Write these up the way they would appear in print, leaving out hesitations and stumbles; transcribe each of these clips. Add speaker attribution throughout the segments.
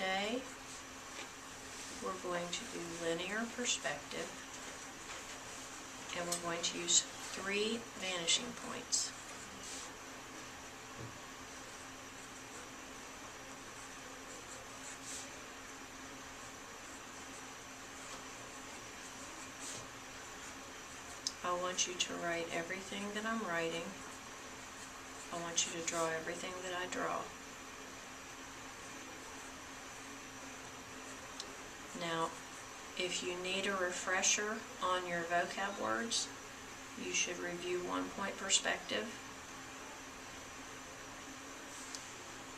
Speaker 1: Today we're going to do linear perspective, and we're going to use 3 vanishing points. I want you to write everything that I'm writing. I want you to draw everything that I draw. Now, if you need a refresher on your vocab words, you should review 1-point perspective.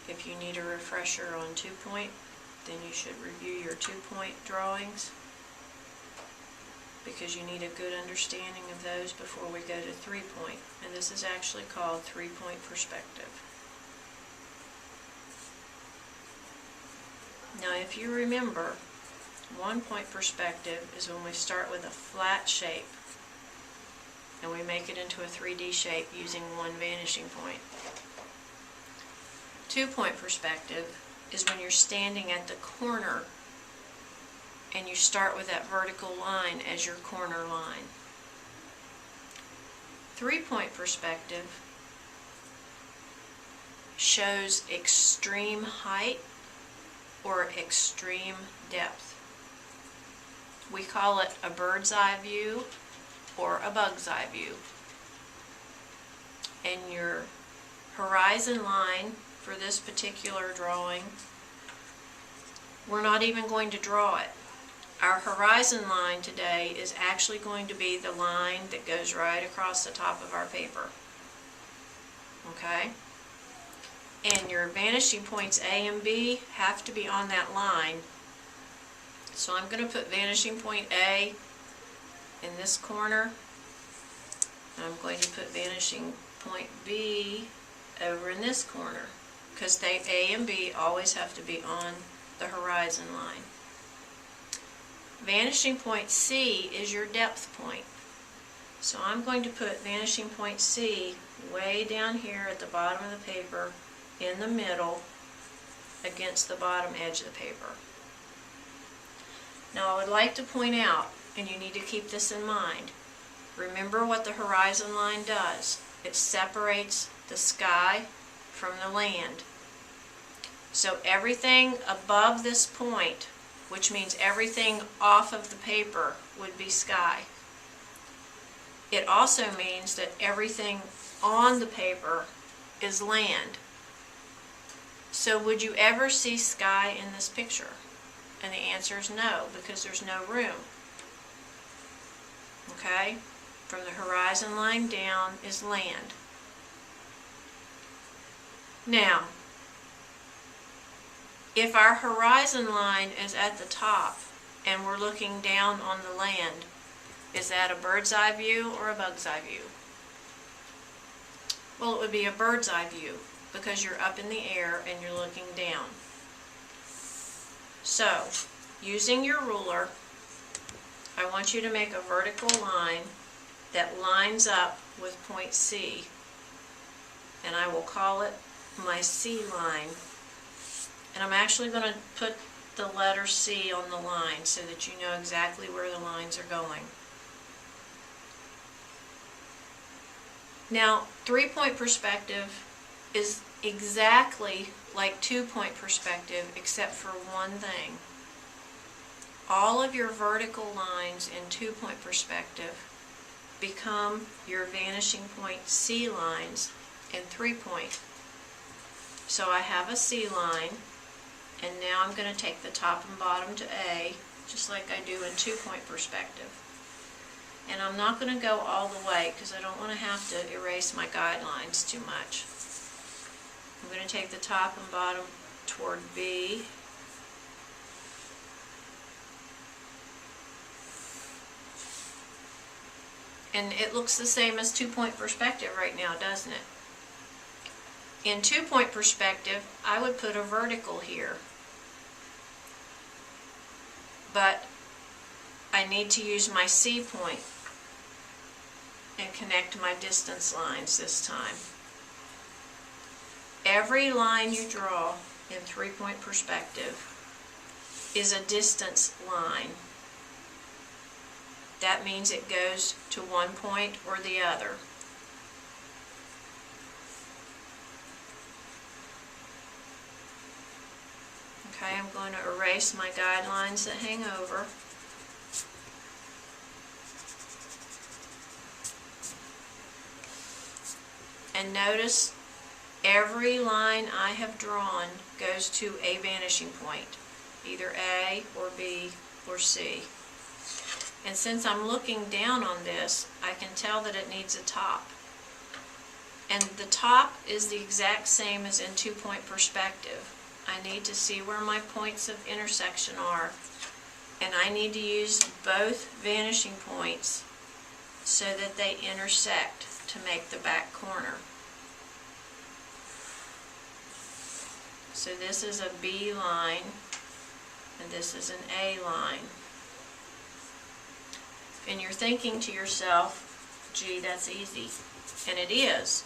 Speaker 1: If you need a refresher on 2-point, then you should review your 2-point drawings, because you need a good understanding of those before we go to 3-point. And this is actually called 3-point perspective. Now, if you remember, 1-point perspective is when we start with a flat shape and we make it into a 3D shape using 1 vanishing point. 2-point perspective is when you're standing at the corner and you start with that vertical line as your corner line. 3-point perspective shows extreme height or extreme depth. We call it a bird's eye view or a bug's eye view. And your horizon line for this particular drawing, we're not even going to draw it. Our horizon line today is actually going to be the line that goes right across the top of our paper. Okay? And your vanishing points A and B have to be on that line. So I'm going to put vanishing point A in this corner, and I'm going to put vanishing point B over in this corner, because A and B always have to be on the horizon line. Vanishing point C is your depth point. So I'm going to put vanishing point C way down here at the bottom of the paper, in the middle, against the bottom edge of the paper. Now, I would like to point out, and you need to keep this in mind, remember what the horizon line does. It separates the sky from the land. So everything above this point, which means everything off of the paper, would be sky. It also means that everything on the paper is land. So would you ever see sky in this picture? And the answer is no, because there's no room. Okay? From the horizon line down is land. Now, if our horizon line is at the top and we're looking down on the land, is that a bird's eye view or a bug's eye view? Well, it would be a bird's eye view, because you're up in the air and you're looking down. So, using your ruler, I want you to make a vertical line that lines up with point C, and I will call it my C line. And I'm actually going to put the letter C on the line so that you know exactly where the lines are going. Now, 3-point perspective is exactly like 2-point perspective, except for one thing. All of your vertical lines in 2-point perspective become your vanishing point C lines in 3-point. So I have a C line, and now I'm going to take the top and bottom to A, just like I do in 2-point perspective. And I'm not going to go all the way, because I don't want to have to erase my guidelines too much. I'm going to take the top and bottom toward B. And it looks the same as 2-point perspective right now, doesn't it? In 2-point perspective, I would put a vertical here. But I need to use my C point and connect my distance lines this time. Every line you draw in 3-point perspective is a distance line. That means it goes to one point or the other. Okay, I'm going to erase my guidelines that hang over. And notice every line I have drawn goes to a vanishing point, either A or B or C. And since I'm looking down on this, I can tell that it needs a top. And the top is the exact same as in two-point perspective. I need to see where my points of intersection are, and I need to use both vanishing points so that they intersect to make the back corner. So this is a B line, and this is an A line. And you're thinking to yourself, gee, that's easy. And it is,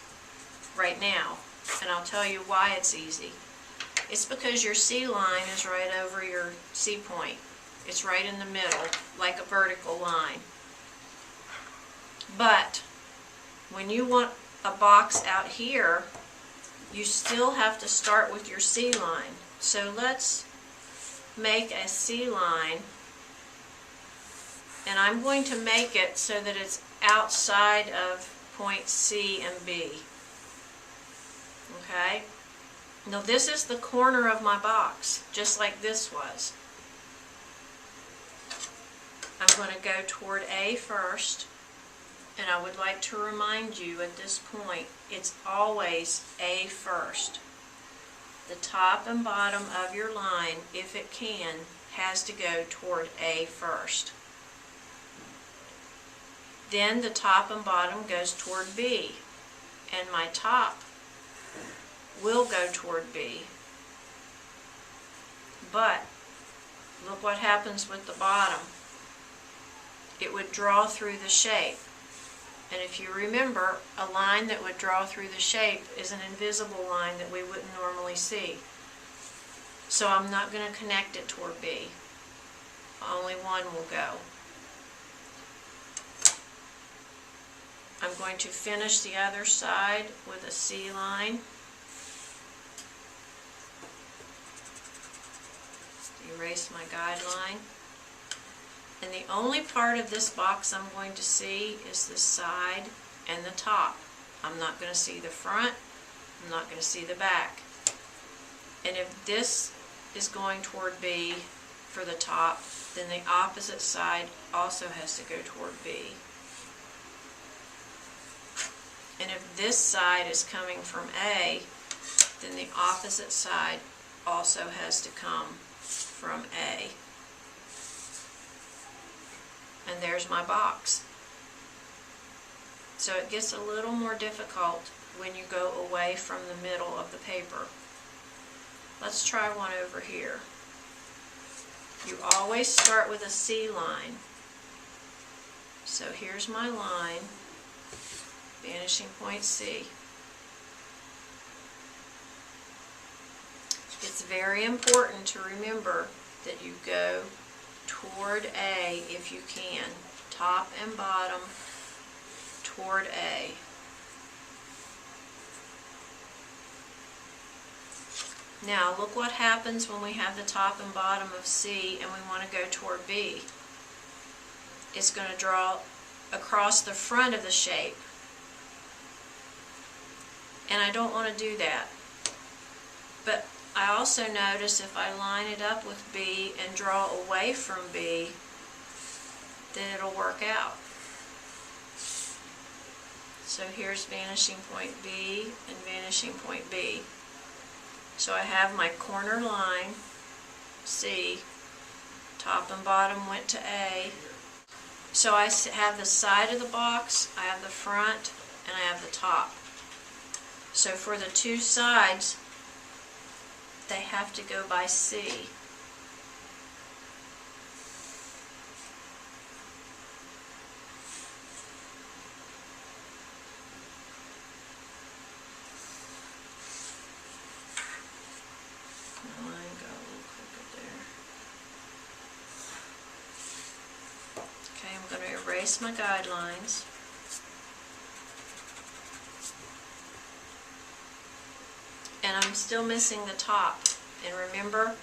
Speaker 1: right now. And I'll tell you why it's easy. It's because your C line is right over your C point. It's right in the middle, like a vertical line. But when you want a box out here, you still have to start with your C line. So let's make a C line, and I'm going to make it so that it's outside of points C and B. Okay? Now this is the corner of my box, just like this was. I'm going to go toward A first, and I would like to remind you at this point, it's always A first. The top and bottom of your line, if it can, has to go toward A first. Then the top and bottom goes toward B, and my top will go toward B. But look what happens with the bottom. It would draw through the shape. And if you remember, a line that would draw through the shape is an invisible line that we wouldn't normally see. So I'm not going to connect it toward B. Only one will go. I'm going to finish the other side with a C line. Erase my guideline. And the only part of this box I'm going to see is the side and the top. I'm not going to see the front. I'm not going to see the back. And if this is going toward B for the top, then the opposite side also has to go toward B. And if this side is coming from A, then the opposite side also has to come from A. And there's my box. So it gets a little more difficult when you go away from the middle of the paper. Let's try one over here. You always start with a C line. So here's my line, vanishing point C. It's very important to remember that you go toward A if you can, top and bottom toward A. Now look what happens when we have the top and bottom of C and we want to go toward B. It's going to draw across the front of the shape. And I don't want to do that. But I also notice if I line it up with B and draw away from B, then it'll work out. So here's vanishing point B and vanishing point B. So I have my corner line, C, top and bottom went to A. So I have the side of the box, I have the front, and I have the top. So for the two sides, they have to go by C. Line, go a little quicker there. erase my guidelines. And I'm still missing the top. And remember,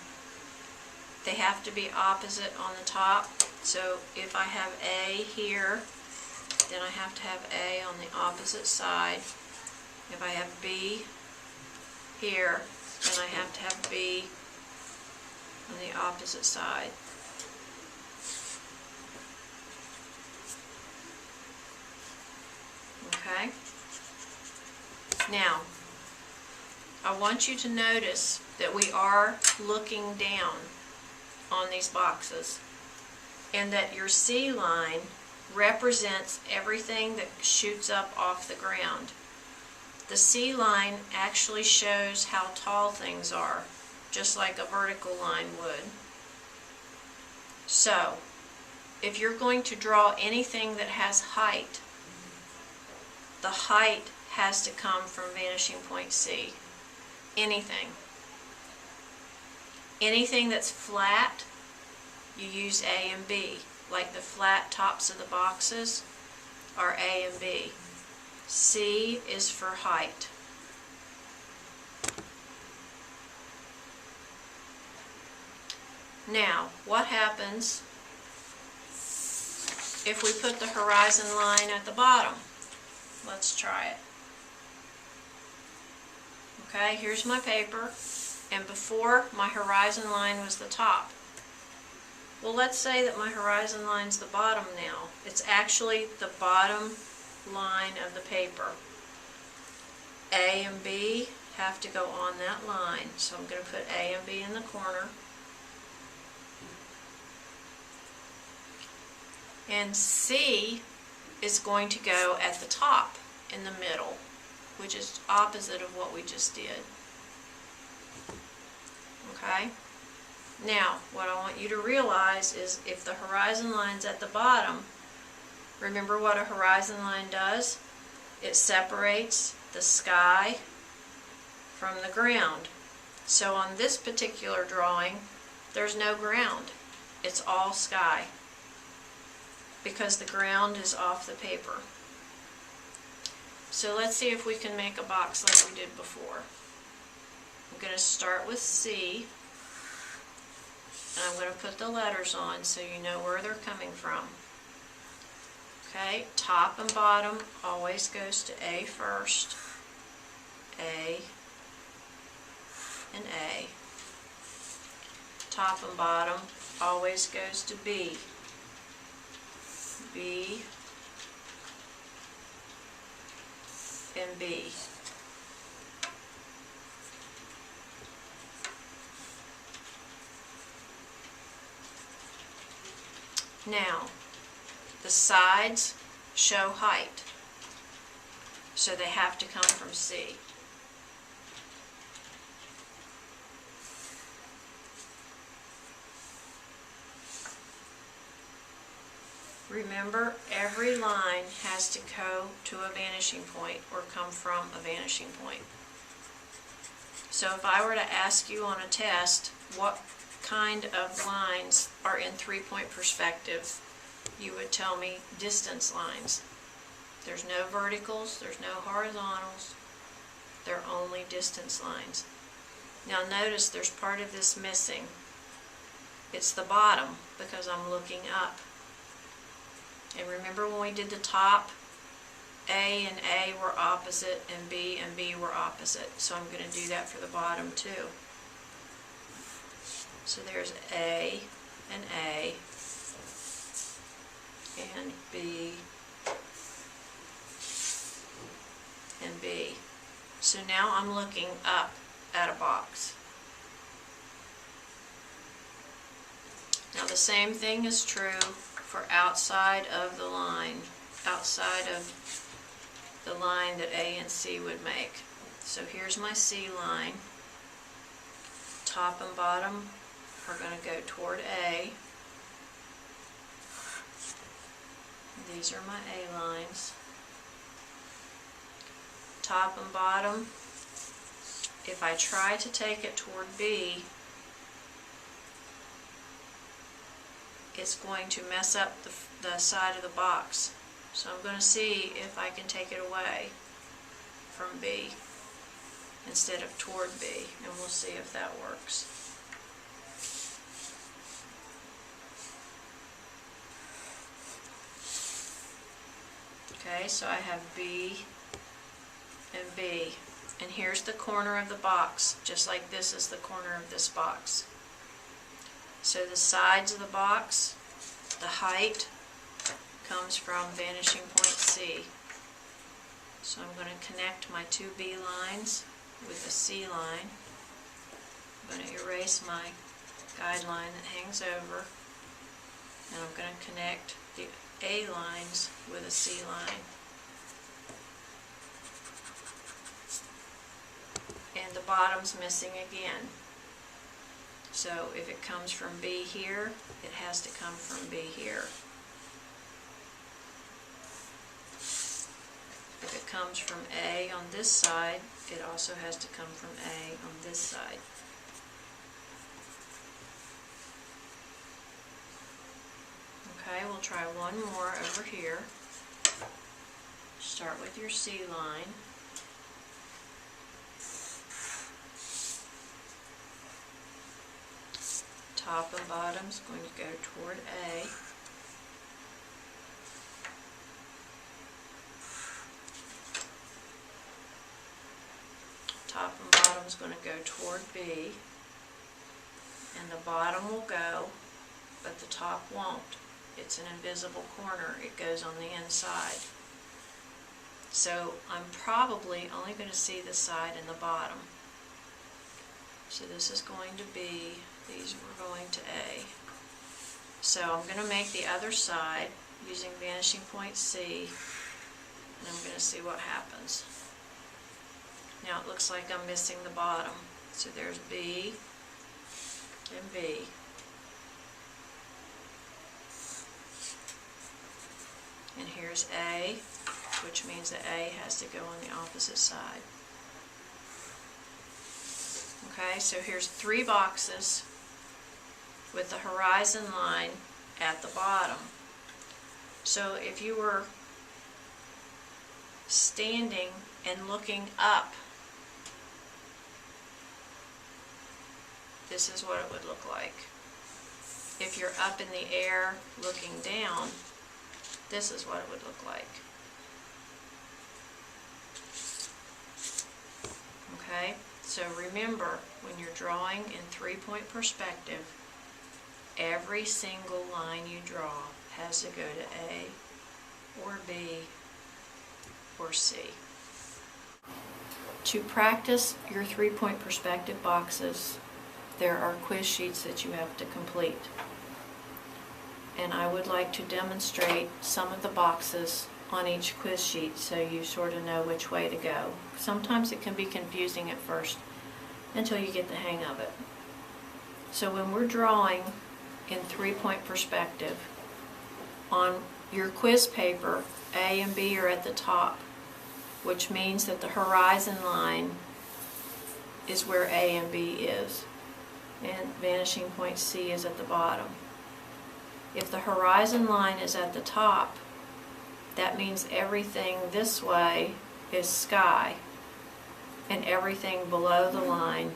Speaker 1: they have to be opposite on the top. So if I have A here, then I have to have A on the opposite side. If I have B here, then I have to have B on the opposite side. Okay? Now, I want you to notice that we are looking down on these boxes, and that your C line represents everything that shoots up off the ground. The C line actually shows how tall things are, just like a vertical line would. So, if you're going to draw anything that has height, the height has to come from vanishing point C. Anything. Anything that's flat, you use A and B. Like the flat tops of the boxes are A and B. C is for height. Now, what happens if we put the horizon line at the bottom? Let's try it. Okay, here's my paper, and before my horizon line was the top. Well, let's say that my horizon line's the bottom now. It's actually the bottom line of the paper. A and B have to go on that line, so I'm going to put A and B in the corner. And C is going to go at the top in the middle, which is opposite of what we just did. Okay? Now, what I want you to realize is if the horizon line's at the bottom, remember what a horizon line does? It separates the sky from the ground. So on this particular drawing, there's no ground. It's all sky, because the ground is off the paper. So let's see if we can make a box like we did before. I'm going to start with C, and I'm going to put the letters on so you know where they're coming from. Okay, top and bottom always goes to A first. A and A. Top and bottom always goes to B. B and B. Now, the sides show height, so they have to come from C. Remember, every line has to go to a vanishing point or come from a vanishing point. So if I were to ask you on a test what kind of lines are in three-point perspective, you would tell me distance lines. There's no verticals, there's no horizontals, they're only distance lines. Now notice there's part of this missing. It's the bottom, because I'm looking up. And remember when we did the top, A and A were opposite and B were opposite. So I'm going to do that for the bottom too. So there's A and B and B. So now I'm looking up at a box. Now the same thing is true for outside of the line, outside of the line that A and C would make. So here's my C line. Top and bottom are going to go toward A. These are my A lines. Top and bottom, if I try to take it toward B, it's going to mess up the side of the box. So I'm going to see if I can take it away from B instead of toward B, and we'll see if that works. Okay, so I have B and B, and here's the corner of the box, just like this is the corner of this box. So the sides of the box, the height comes from vanishing point C. So I'm going to connect my two B lines with a C line. I'm going to erase my guideline that hangs over, and I'm going to connect the A lines with a C line. And the bottom's missing again. So if it comes from B here, it has to come from B here. If it comes from A on this side, it also has to come from A on this side. Okay, we'll try one more over here. Start with your C line. Top and bottom's going to go toward A. Top and bottom's going to go toward B. And the bottom will go, but the top won't. It's an invisible corner. It goes on the inside. So I'm probably only going to see the side and the bottom. So this is going to be, these were going to A. So I'm going to make the other side using vanishing point C, and I'm going to see what happens. Now it looks like I'm missing the bottom. So there's B and B. And here's A, which means that A has to go on the opposite side. Okay, so here's 3 boxes with the horizon line at the bottom. So if you were standing and looking up, this is what it would look like. If you're up in the air looking down, this is what it would look like. Okay, so remember, when you're drawing in 3-point perspective, every single line you draw has to go to A or B or C. To practice your 3-point perspective boxes, there are quiz sheets that you have to complete. And I would like to demonstrate some of the boxes on each quiz sheet so you sort of know which way to go. Sometimes it can be confusing at first until you get the hang of it. So when we're drawing in 3-point perspective, on your quiz paper, A and B are at the top, which means that the horizon line is where A and B is, and vanishing point C is at the bottom. If the horizon line is at the top, that means everything this way is sky, and everything below the line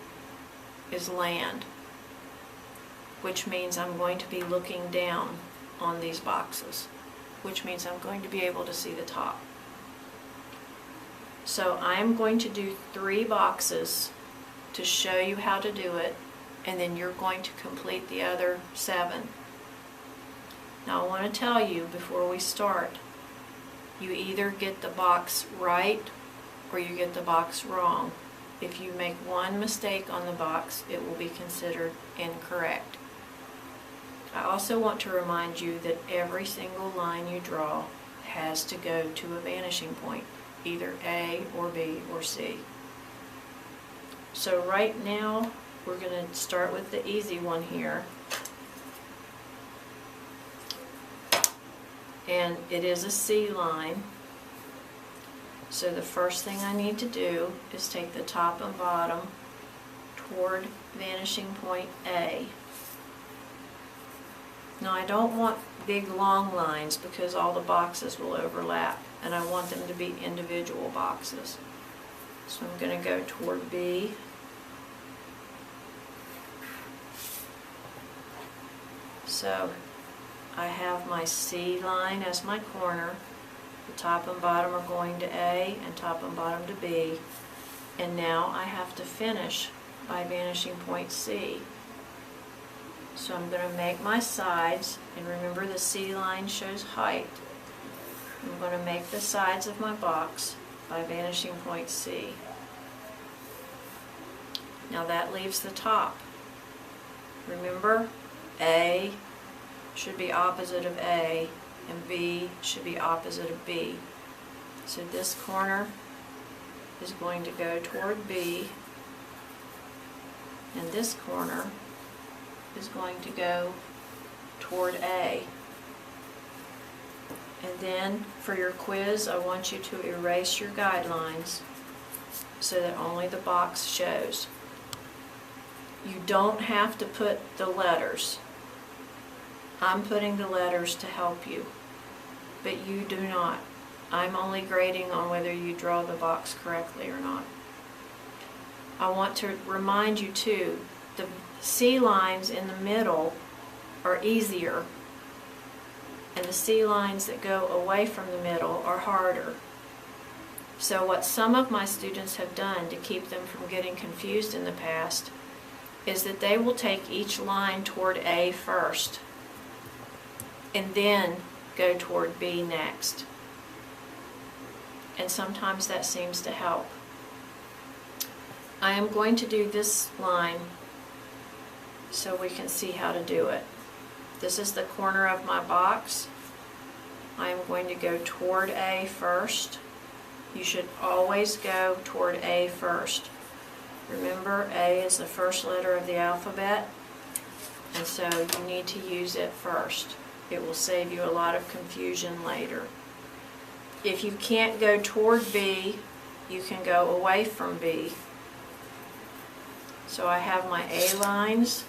Speaker 1: is land, which means I'm going to be looking down on these boxes, which means I'm going to be able to see the top. So I'm going to do 3 boxes to show you how to do it, and then you're going to complete the other 7. Now I want to tell you before we start, you either get the box right or you get the box wrong. If you make one mistake on the box, it will be considered incorrect. I also want to remind you that every single line you draw has to go to a vanishing point, either A or B or C. So right now, we're going to start with the easy one here. And it is a C line. So the first thing I need to do is take the top and bottom toward vanishing point A. Now I don't want big long lines because all the boxes will overlap, and I want them to be individual boxes. So I'm going to go toward B. So I have my C line as my corner. The top and bottom are going to A and top and bottom to B. And now I have to finish by vanishing point C. So I'm going to make my sides, and remember the C line shows height. I'm going to make the sides of my box by vanishing point C. Now that leaves the top. Remember, A should be opposite of A, and B should be opposite of B. So this corner is going to go toward B, and this corner is going to go toward A. And then for your quiz, I want you to erase your guidelines so that only the box shows. You don't have to put the letters. I'm putting the letters to help you, but you do not. I'm only grading on whether you draw the box correctly or not. I want to remind you too, the C lines in the middle are easier, and the C lines that go away from the middle are harder. So what some of my students have done to keep them from getting confused in the past is that they will take each line toward A first and then go toward B next. And sometimes that seems to help. I am going to do this line so we can see how to do it. This is the corner of my box. I am going to go toward A first. You should always go toward A first. Remember, A is the first letter of the alphabet, and so you need to use it first. It will save you a lot of confusion later. If you can't go toward B, you can go away from B. So I have my A lines,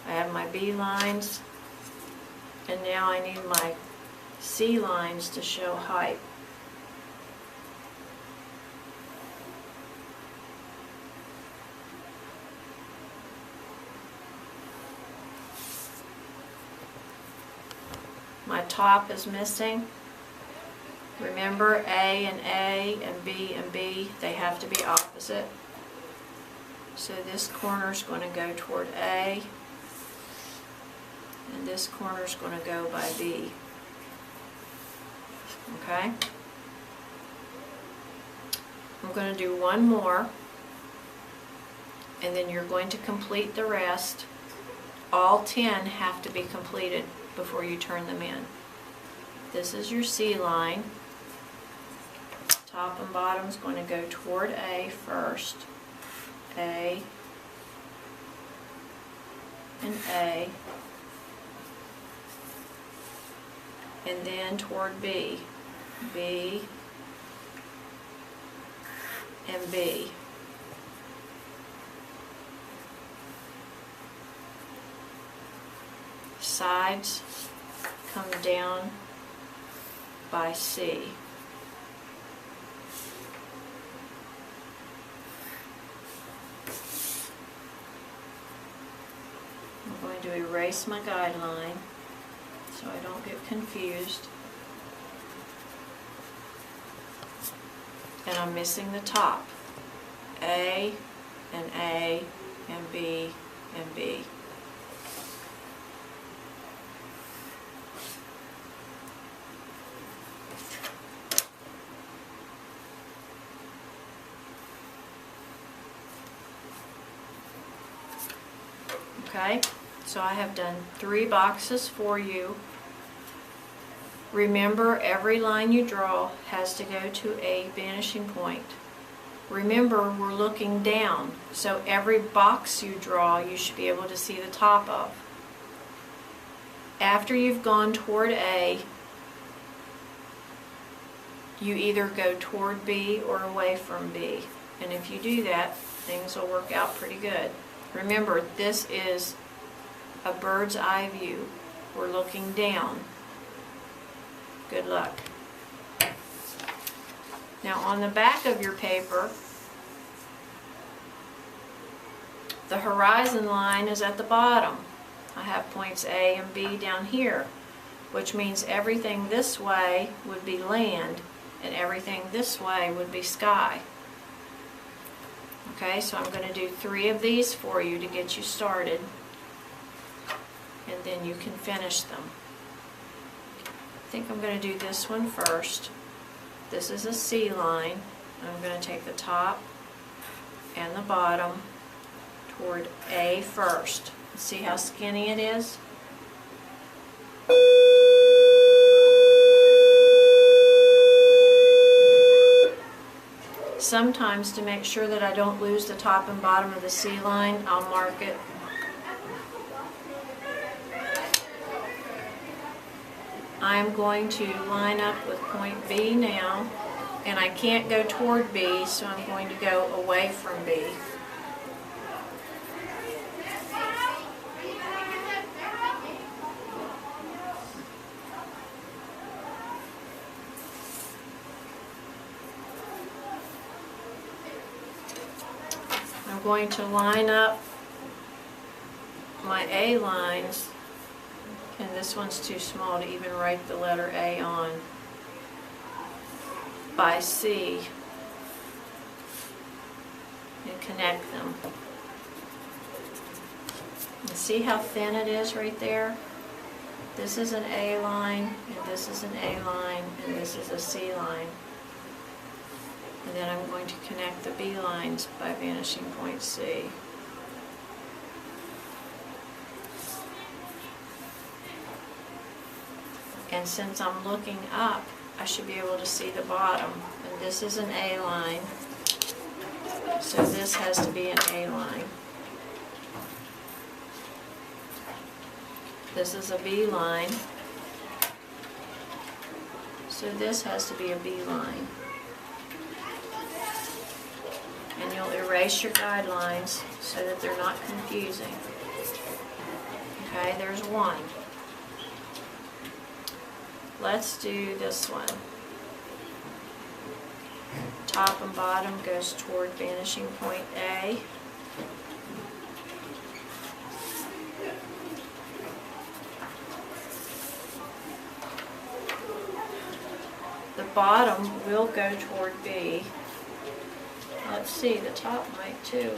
Speaker 1: I have my B lines, and now I need my C lines to show height. My top is missing. Remember, A and B, they have to be opposite. So this corner is going to go toward A, and this corner is going to go by B. Okay? I'm going to do one more, and then you're going to complete the rest. All 10 have to be completed before you turn them in. This is your C line. Top and bottom is going to go toward A first. A and A, and then toward B. B and B. Sides come down by C. I'm going to erase my guideline so I don't get confused. And I'm missing the top. A and B and B. Okay, so I have done 3 boxes for you. Remember, every line you draw has to go to a vanishing point. Remember, we're looking down, so every box you draw, you should be able to see the top of. After you've gone toward A, you either go toward B or away from B. And if you do that, things will work out pretty good. Remember, this is a bird's eye view. We're looking down. Good luck. Now on the back of your paper, the horizon line is at the bottom. I have points A and B down here, which means everything this way would be land and everything this way would be sky. Okay, so I'm going to do 3 of these for you to get you started, and then you can finish them. I think I'm going to do this one first. This is a C line. I'm going to take the top and the bottom toward A first. See how skinny it is? Sometimes, to make sure that I don't lose the top and bottom of the C line, I'll mark it. I'm going to line up with point B now, and I can't go toward B, so I'm going to go away from B. I'm going to line up my A lines, and this one's too small to even write the letter A on, by C, and connect them. And see how thin it is right there? This is an A line, and this is an A line, and this is a C line. And then I'm going to connect the B lines by vanishing point C. And since I'm looking up, I should be able to see the bottom. And this is an A line, so this has to be an A line. This is a B line, so this has to be a B line. And you'll erase your guidelines so that they're not confusing. Okay, there's one. Let's do this one. Top and bottom goes toward vanishing point A. The bottom will go toward B. Let's see, the top might too.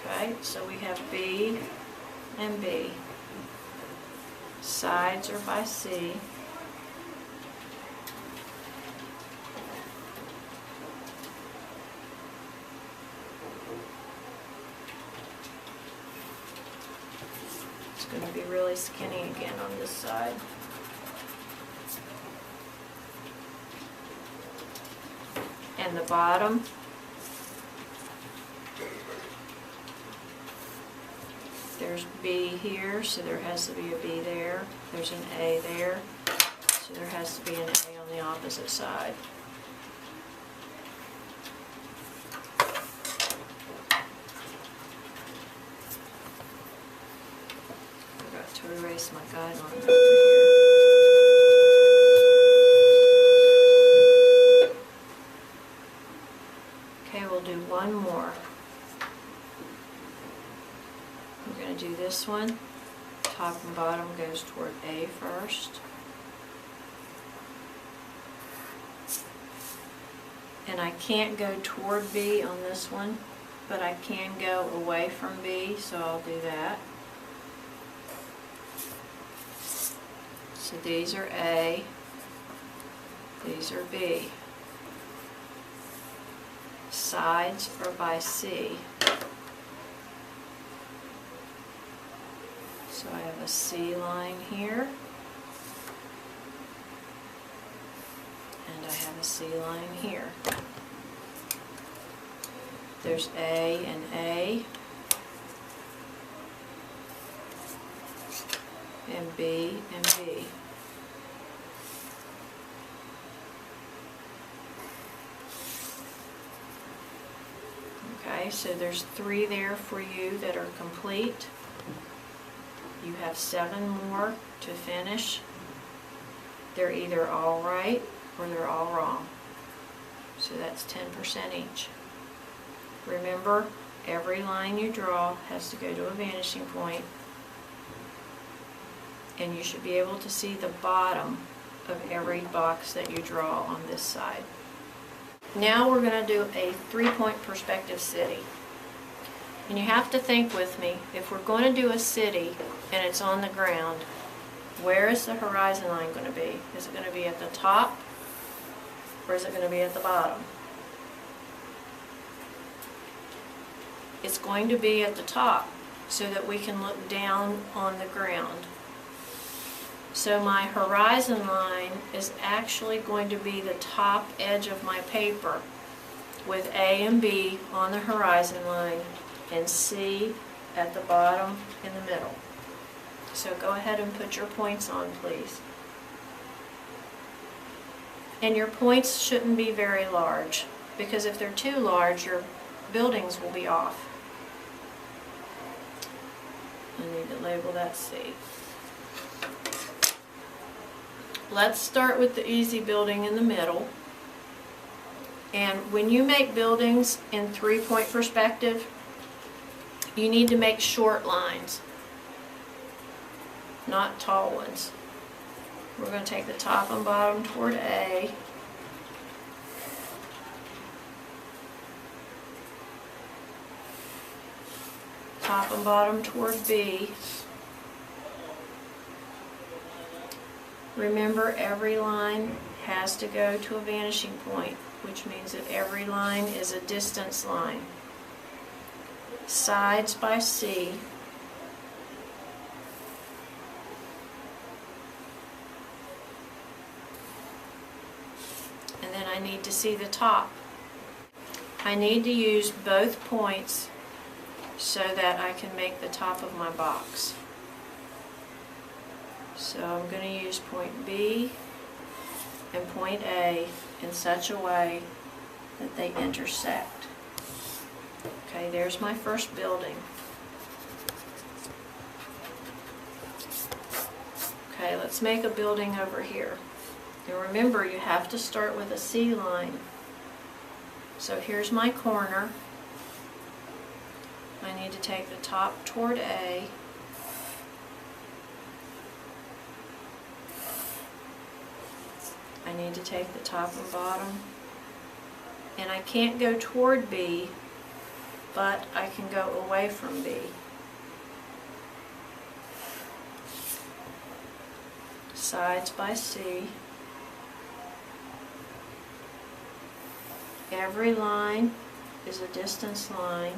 Speaker 1: Okay, so we have B and B. Sides are by C. It's going to be really skinny again on this side. And the bottom, there's B here, so there has to be a B there. There's an A there, so there has to be an A on the opposite side. Forgot to erase my guideline over here. Okay, we'll do one more. We're going to do this one. Top and bottom goes toward A first. And I can't go toward B on this one, but I can go away from B, so I'll do that. So these are A, these are B. Sides are by C. So I have a C line here, and I have a C line here. There's A and A, and B and B. Okay, so there's 3 there for you that are complete. You have 7 more to finish. They're either all right or they're all wrong. So that's 10% each. Remember, every line you draw has to go to a vanishing point, and you should be able to see the bottom of every box that you draw on this side. Now we're going to do a 3-point perspective city. And you have to think with me, if we're going to do a city and it's on the ground, where is the horizon line going to be? Is it going to be at the top or is it going to be at the bottom? It's going to be at the top so that we can look down on the ground. So my horizon line is actually going to be the top edge of my paper with A and B on the horizon line and C at the bottom in the middle. So go ahead and put your points on, please. And your points shouldn't be very large, because if they're too large, your buildings will be off. I need to label that C. Let's start with the easy building in the middle. And when you make buildings in 3-point perspective, you need to make short lines, not tall ones. We're going to take the top and bottom toward A. Top and bottom toward B. Remember, every line has to go to a vanishing point, which means that every line is a distance line. Sides by C. And then I need to see the top. I need to use both points so that I can make the top of my box. So I'm going to use point B and point A in such a way that they intersect. Okay, there's my first building. Okay, let's make a building over here. And remember, you have to start with a C line. So here's my corner. I need to take the top toward A. I need to take the top and bottom. And I can't go toward B, but I can go away from B. Sides by C. Every line is a distance line.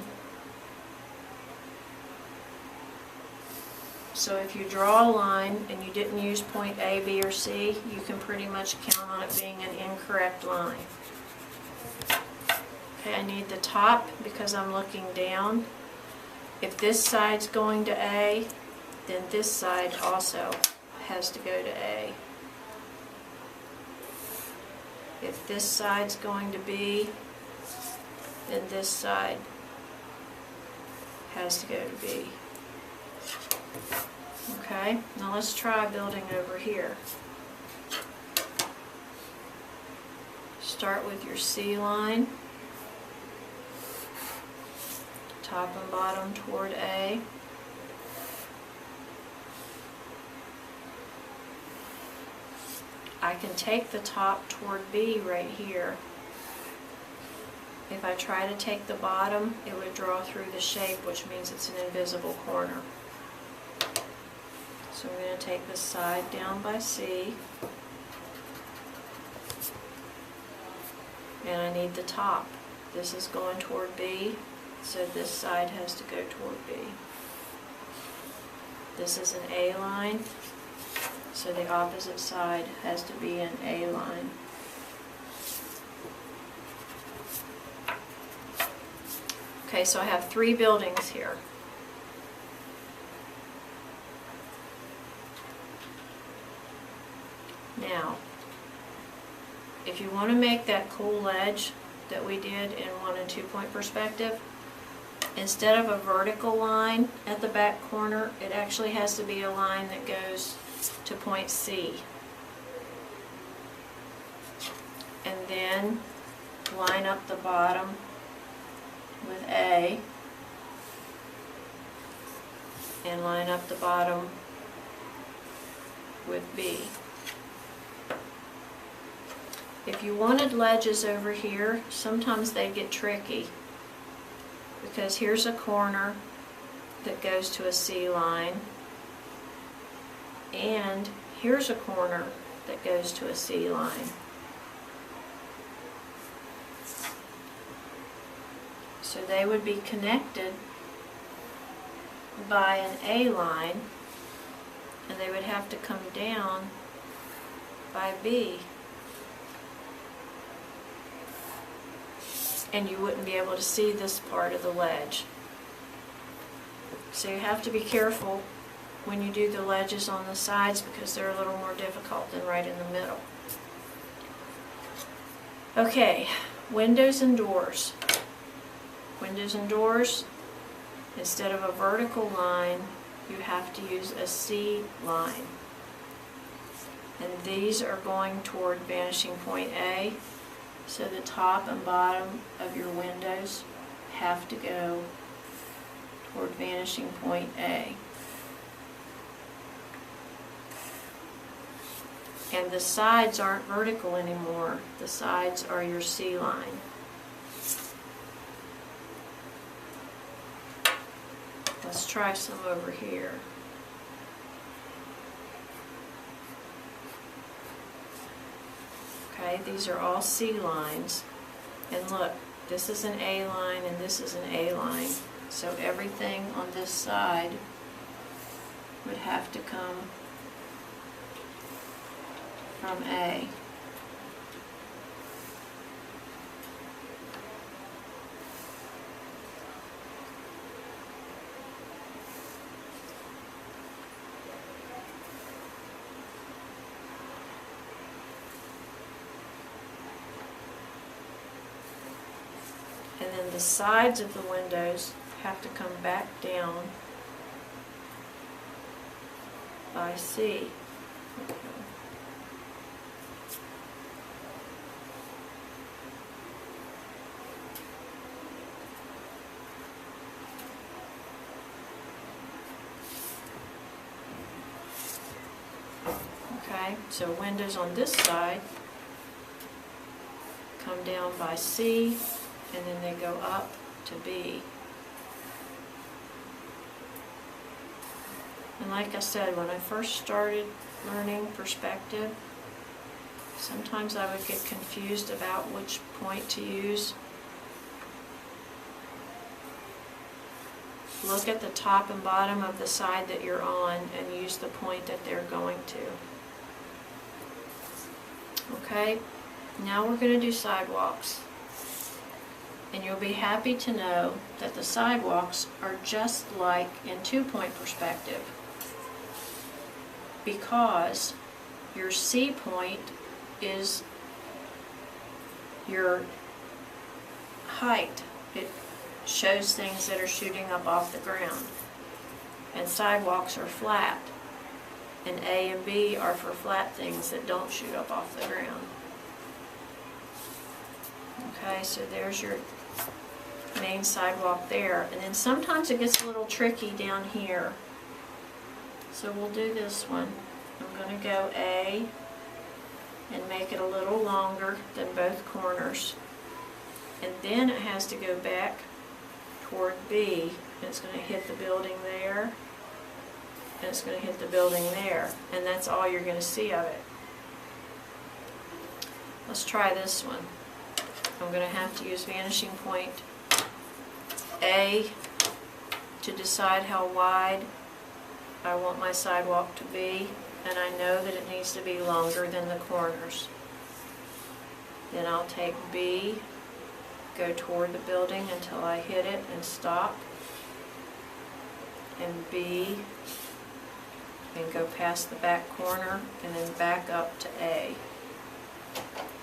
Speaker 1: So if you draw a line and you didn't use point A, B, or C, you can pretty much count on it being an incorrect line. Okay, I need the top because I'm looking down. If this side's going to A, then this side also has to go to A. If this side's going to B, then this side has to go to B. Okay, now let's try building over here. Start with your C line, top and bottom toward A. I can take the top toward B right here. If I try to take the bottom, it would draw through the shape, which means it's an invisible corner. So we're going to take this side down by C. And I need the top. This is going toward B, so this side has to go toward B. This is an A line, so the opposite side has to be an A line. Okay, so I have 3 buildings here. Now, if you want to make that cool ledge that we did in 1- and 2-point perspective, instead of a vertical line at the back corner, it actually has to be a line that goes to point C. And then line up the bottom with A, and line up the bottom with B. If you wanted ledges over here, sometimes they get tricky, because here's a corner that goes to a C line, and here's a corner that goes to a C line. So they would be connected by an A line, and they would have to come down by B. And you wouldn't be able to see this part of the ledge. So you have to be careful when you do the ledges on the sides, because they're a little more difficult than right in the middle. Okay, windows and doors. Windows and doors, instead of a vertical line, you have to use a C line. And these are going toward vanishing point A. So the top and bottom of your windows have to go toward vanishing point A. And the sides aren't vertical anymore. The sides are your C line. Let's try some over here. Okay, these are all C lines. And look, this is an A line and this is an A line. So everything on this side would have to come from A. And then the sides of the windows have to come back down by C. Okay. Okay, so windows on this side come down by C, and then they go up to B. And like I said, when I first started learning perspective, sometimes I would get confused about which point to use. Look at the top and bottom of the side that you're on and use the point that they're going to. Okay, now we're going to do sidewalks. And you'll be happy to know that the sidewalks are just like in two-point perspective, because your C point is your height. It shows things that are shooting up off the ground. And sidewalks are flat. And A and B are for flat things that don't shoot up off the ground. Okay, so there's your main sidewalk there. And then sometimes it gets a little tricky down here. So we'll do this one. I'm going to go A and make it a little longer than both corners. And then it has to go back toward B. And it's going to hit the building there. And it's going to hit the building there. And that's all you're going to see of it. Let's try this one. I'm going to have to use vanishing point A to decide how wide I want my sidewalk to be, and I know that it needs to be longer than the corners. Then I'll take B, go toward the building until I hit it and stop, and B, and go past the back corner and then back up to A.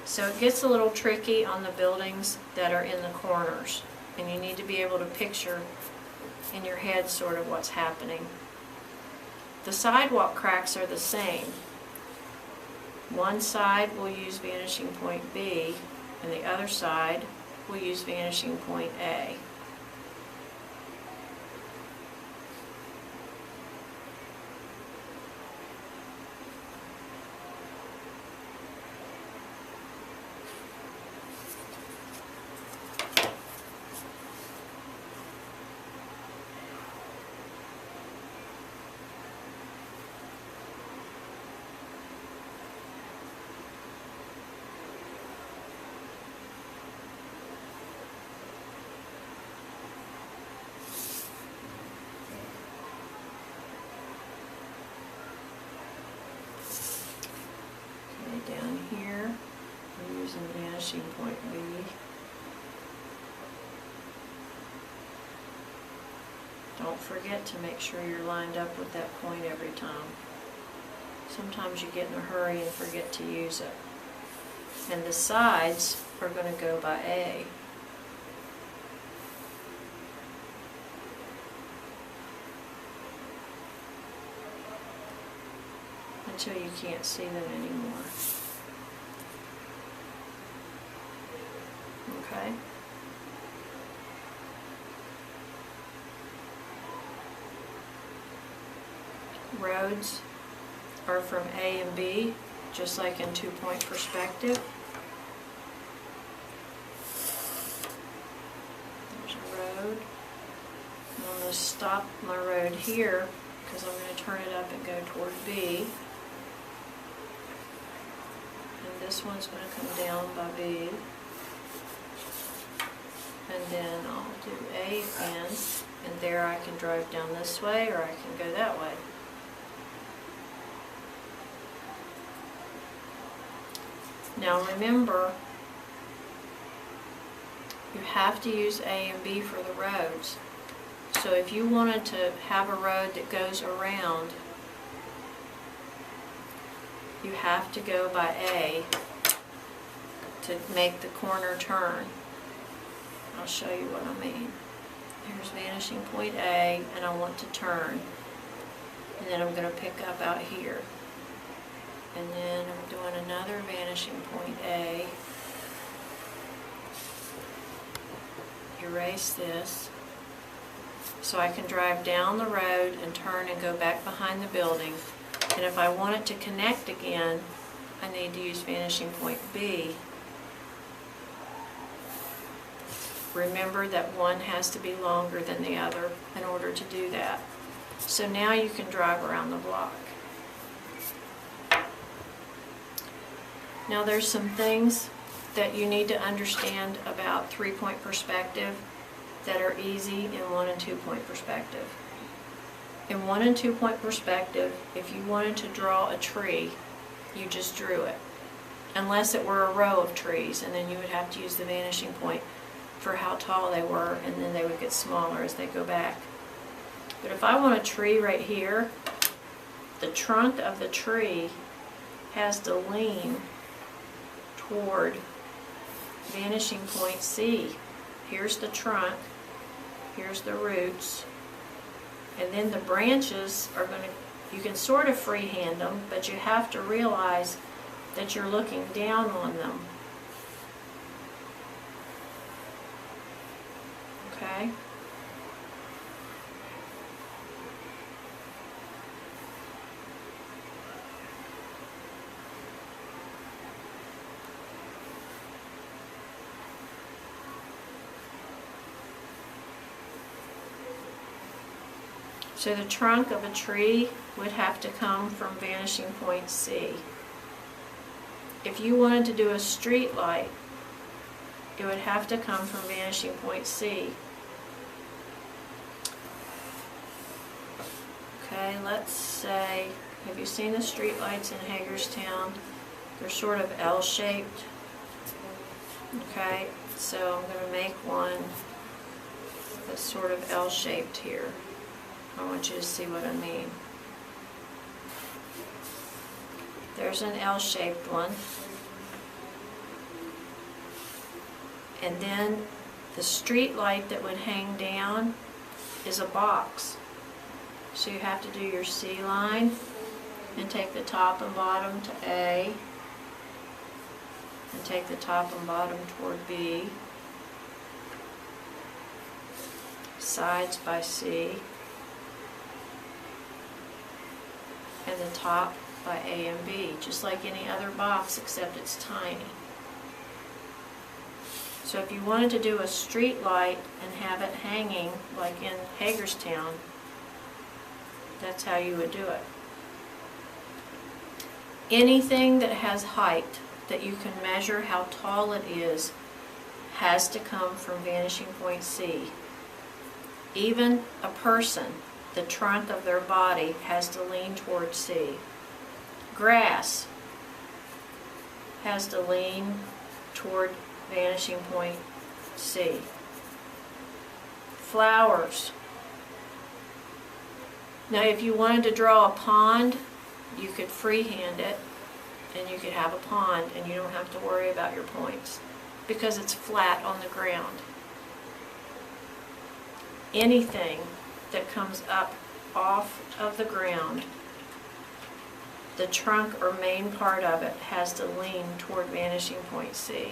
Speaker 1: So it gets a little tricky on the buildings that are in the corners. and you need to be able to picture in your head sort of what's happening. The sidewalk cracks are the same. One side will use vanishing point B, and the other side will use vanishing point A. Down here, we're using vanishing point B. Don't forget to make sure you're lined up with that point every time. Sometimes you get in a hurry and forget to use it. And the sides are going to go by A. Until you can't see them anymore. Okay? Roads are from A and B, just like in two-point perspective. There's a road. I'm going to stop my road here because I'm going to turn it up and go toward B. And this one's going to come down by B. And then I'll do A again, and there I can drive down this way or I can go that way. Now remember, you have to use A and B for the roads. So if you wanted to have a road that goes around, you have to go by A to make the corner turn. I'll show you what I mean. Here's vanishing point A, and I want to turn. And then I'm going to pick up out here. And then I'm doing another vanishing point A. Erase this. So I can drive down the road and turn and go back behind the building. And if I want it to connect again, I need to use vanishing point B. Remember that one has to be longer than the other in order to do that. So now you can drive around the block. Now there's some things that you need to understand about three-point perspective that are easy in one and two-point perspective. In one and two-point perspective, if you wanted to draw a tree, you just drew it. Unless it were a row of trees, and then you would have to use the vanishing point for how tall they were, and then they would get smaller as they go back. But if I want a tree right here, the trunk of the tree has to lean toward vanishing point C. Here's the trunk, here's the roots, and then the branches are going to, you can sort of freehand them, but you have to realize that you're looking down on them. Okay? So the trunk of a tree would have to come from vanishing point C. If you wanted to do a street light, it would have to come from vanishing point C. Okay, let's say, have you seen the street lights in Hagerstown? They're sort of L-shaped. Okay, so I'm going to make one that's sort of L-shaped here. I want you to see what I mean. There's an L-shaped one. And then The street light that would hang down is a box. So you have to do your C line and take the top and bottom to A, and take the top and bottom toward B, sides by C, and the top by A and B, just like any other box except it's tiny. So if you wanted to do a street light and have it hanging like in Hagerstown, that's how you would do it. Anything that has height that you can measure how tall it is has to come from vanishing point C. Even a person, the trunk of their body has to lean toward C. Grass has to lean toward vanishing point C. Flowers. Now if you wanted to draw a pond, you could freehand it and you could have a pond and you don't have to worry about your points because it's flat on the ground. Anything that comes up off of the ground, the trunk or main part of it has to lean toward vanishing point C.